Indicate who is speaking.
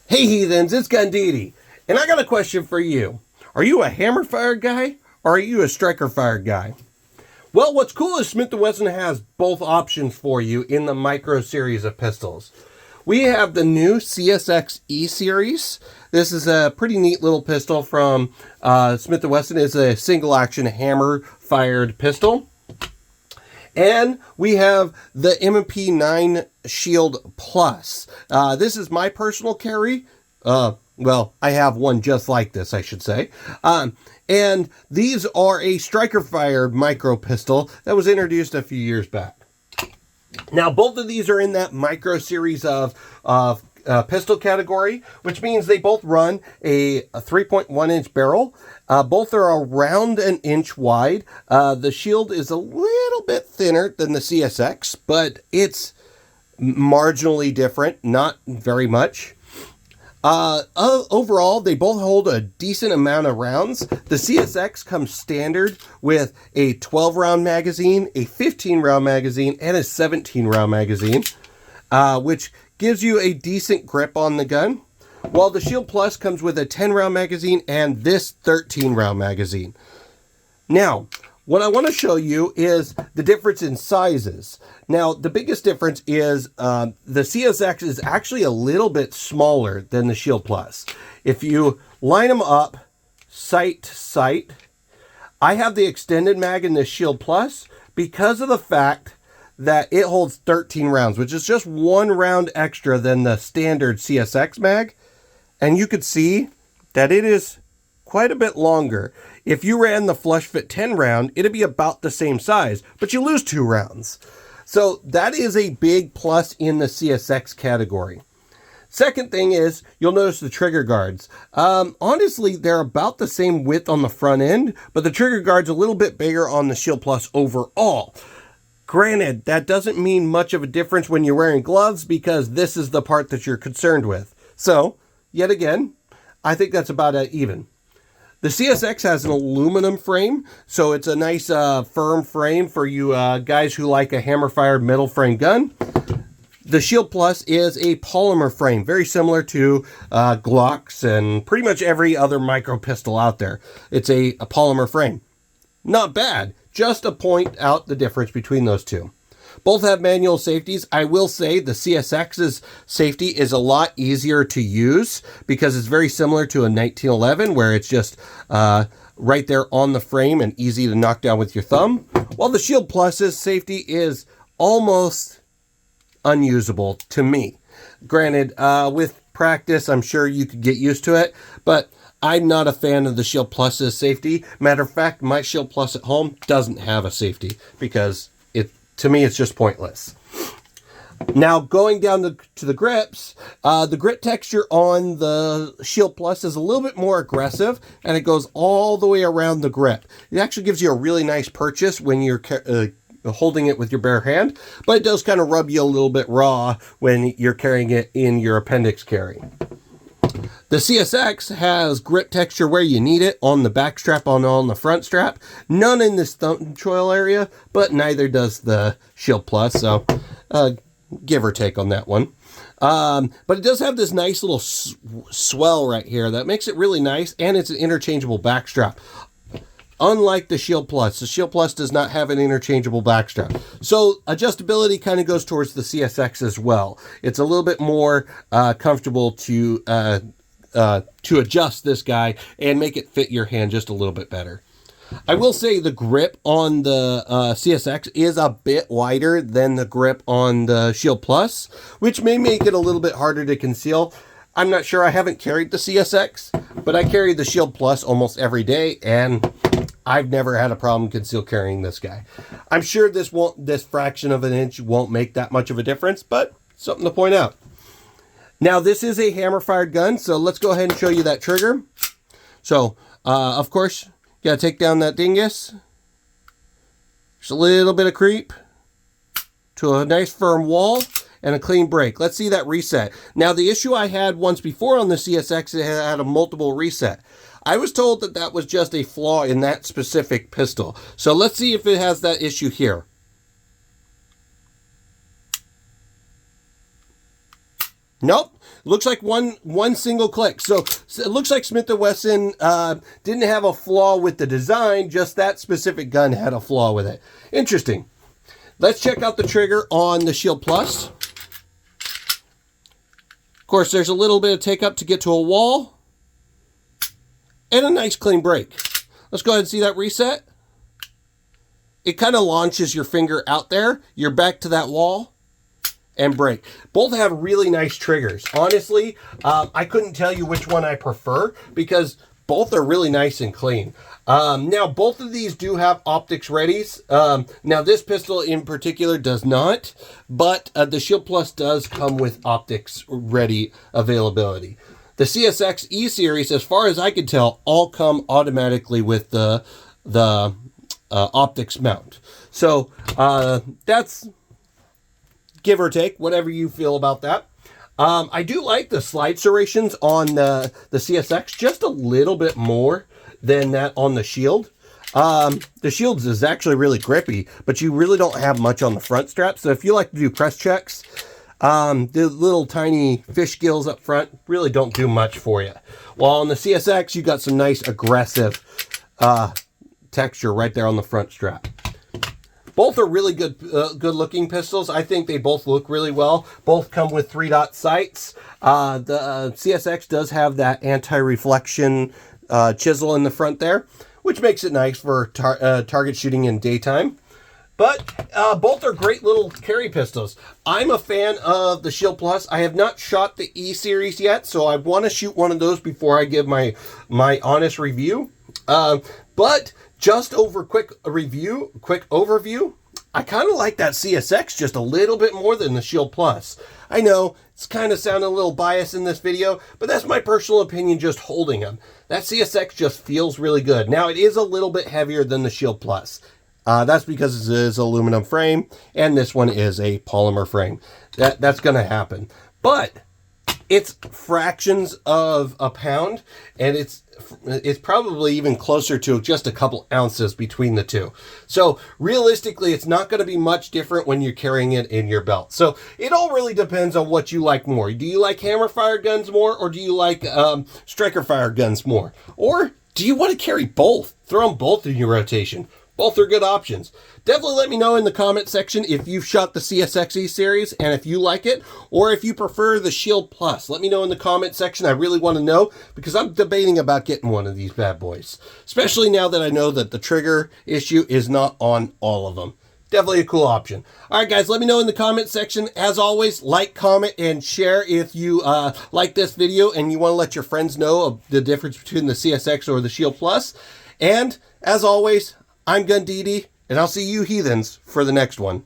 Speaker 1: Hey heathens, it's Gundidi, and I got a question for you. Are you a hammer fired guy, or are you a striker fired guy? Well, what's cool is Smith&Wesson has both options for you in the micro series of pistols. We have the new CSX E series. This is a pretty neat little pistol from Smith&Wesson. It's a single action hammer fired pistol. And we have the M&P 9 Shield Plus. This is my personal carry. Well, I have one just like this, I should say. And these are a striker-fired micro pistol that was introduced a few years back. Now, both of these are in that micro series of pistol category, which means they both run a 3.1-inch barrel. Both are around an inch wide. The Shield is a little bit thinner than the CSX, but it's marginally different, not very much. Overall, they both hold a decent amount of rounds. The CSX comes standard with a 12-round magazine, a 15-round magazine, and a 17-round magazine, which gives you a decent grip on the gun, while the Shield Plus comes with a 10-round magazine and this 13-round magazine. Now, what I want to show you is the difference in sizes. Now, the biggest difference is the CSX is actually a little bit smaller than the Shield Plus. If you line them up sight to sight, I have the extended mag in the Shield Plus because of the fact that it holds 13 rounds, which is just one round extra than the standard CSX mag. And you could see that it is quite a bit longer. If you ran the flush fit 10 round, it'd be about the same size, but you lose 2 rounds. So that is a big plus in the CSX category. Second thing is, you'll notice the trigger guards. Honestly, they're about the same width on the front end, but the trigger guard's a little bit bigger on the Shield Plus overall. Granted, that doesn't mean much of a difference when you're wearing gloves because this is the part that you're concerned with. So, yet again, I think that's about even. The CSX has an aluminum frame, so it's a nice firm frame for you guys who like a hammer-fired metal frame gun. The Shield Plus is a polymer frame, very similar to Glocks and pretty much every other micro pistol out there. It's a polymer frame. Not bad. Just to point out the difference between those two. Both have manual safeties. I will say the CSX's safety is a lot easier to use because it's very similar to a 1911 where it's just right there on the frame and easy to knock down with your thumb. While the Shield Plus's safety is almost unusable to me. Granted, with practice, I'm sure you could get used to it, but I'm not a fan of the Shield Plus's safety. Matter of fact, my Shield Plus at home doesn't have a safety because to me, it's just pointless. Now, going down to the grips, the grip texture on the Shield Plus is a little bit more aggressive, and it goes all the way around the grip. It actually gives you a really nice purchase when you're holding it with your bare hand, but it does kind of rub you a little bit raw when you're carrying it in your appendix carry. The CSX has grip texture where you need it on the back strap, on the front strap. None in this thumb choil area, but neither does the Shield Plus, so give or take on that one. But it does have this nice little swell right here that makes it really nice, and it's an interchangeable back strap. Unlike the Shield Plus does not have an interchangeable backstrap. So adjustability kind of goes towards the CSX as well. It's a little bit more comfortable to adjust this guy and make it fit your hand just a little bit better. I will say the grip on the CSX is a bit wider than the grip on the Shield Plus, which may make it a little bit harder to conceal. I'm not sure. I haven't carried the CSX, but I carry the Shield Plus almost every day, and I've never had a problem conceal carrying this guy. I'm sure this fraction of an inch won't make that much of a difference, but something to point out. Now, this is a hammer-fired gun, so let's go ahead and show you that trigger. So, of course, you gotta take down that dingus. Just a little bit of creep to a nice firm wall and a clean break. Let's see that reset. Now, the issue I had once before on the CSX, it had a multiple reset. I was told that that was just a flaw in that specific pistol. So let's see if it has that issue here. Nope. Looks like one single click. So it looks like Smith&Wesson didn't have a flaw with the design, just that specific gun had a flaw with it. Interesting. Let's check out the trigger on the Shield Plus. Of course, there's a little bit of take up to get to a wall. And a nice clean break. Let's go ahead and see that reset. It kind of launches your finger out there. You're back to that wall and break. Both have really nice triggers. Honestly, I couldn't tell you which one I prefer because both are really nice and clean. Now, both of these do have optics readies. Now, this pistol in particular does not, but the Shield Plus does come with optics ready availability. The CSX E-Series, as far as I can tell, all come automatically with the optics mount. So that's give or take, whatever you feel about that. I do like the slide serrations on the CSX just a little bit more than that on the Shield. The Shield's is actually really grippy, but you really don't have much on the front strap. So if you like to do crest checks, the little tiny fish gills up front really don't do much for you. While on the CSX, you got some nice aggressive texture right there on the front strap. Both are really good looking pistols. I think they both look really well. Both come with 3-dot sights. The CSX does have that anti-reflection chisel in the front there, which makes it nice for target shooting in daytime. But both are great little carry pistols. I'm a fan of the Shield Plus. I have not shot the E-Series yet, so I want to shoot one of those before I give my honest review. But just over quick overview, I kind of like that CSX just a little bit more than the Shield Plus. I know it's kind of sounding a little biased in this video, but that's my personal opinion just holding them. That CSX just feels really good. Now, it is a little bit heavier than the Shield Plus. That's because it is aluminum frame, and this one is a polymer frame. That's going to happen. But it's fractions of a pound, and it's probably even closer to just a couple ounces between the two. So realistically, it's not going to be much different when you're carrying it in your belt. So it all really depends on what you like more. Do you like hammer fire guns more, or do you like striker fire guns more? Or do you want to carry both? Throw them both in your rotation. Both are good options. Definitely let me know in the comment section if you've shot the CSX E-Series and if you like it, or if you prefer the Shield Plus. Let me know in the comment section. I really want to know because I'm debating about getting one of these bad boys, especially now that I know that the trigger issue is not on all of them. Definitely a cool option. All right, guys, let me know in the comment section. As always, like, comment, and share if you like this video and you want to let your friends know of the difference between the CSX or the Shield Plus. And as always, I'm Gundidi, and I'll see you heathens for the next one.